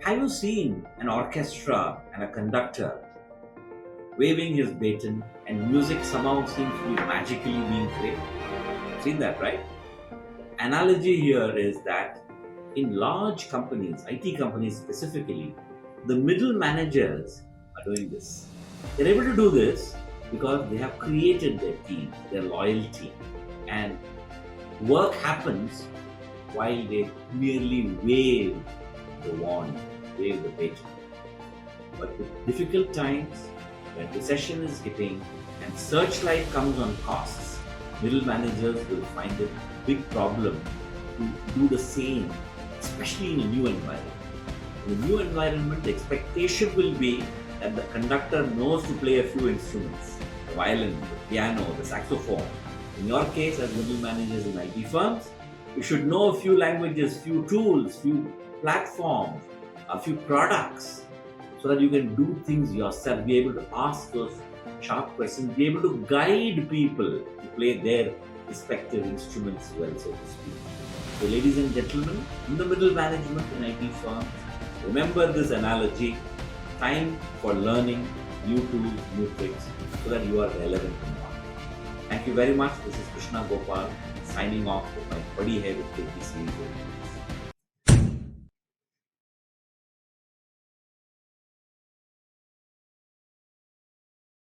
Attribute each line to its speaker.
Speaker 1: Have you seen an orchestra and a conductor waving his baton and music somehow seems to be magically being played? Seen that, right? Analogy here is that in large companies, IT companies specifically, the middle managers are doing this. They're able to do this because they have created their team, their loyalty, and work happens while they merely wave the wand, wave the baton. But with difficult times, when recession is hitting and searchlight comes on costs, middle managers will find it a big problem to do the same, especially in a new environment. In a new environment, the expectation will be that the conductor knows to play a few instruments, the violin, the piano, the saxophone. In your case, as middle managers in IT firms, you should know a few languages, few tools, few platforms, a few products, so that you can do things yourself, be able to ask those sharp questions, be able to guide people to play their respective instruments well, so to speak. So, ladies and gentlemen, in the middle management in IT firms, remember this analogy: time for learning new tools, new tricks, so that you are relevant in the market. Thank you very much. This is Krishna Gopal signing off with my buddy here with KPC.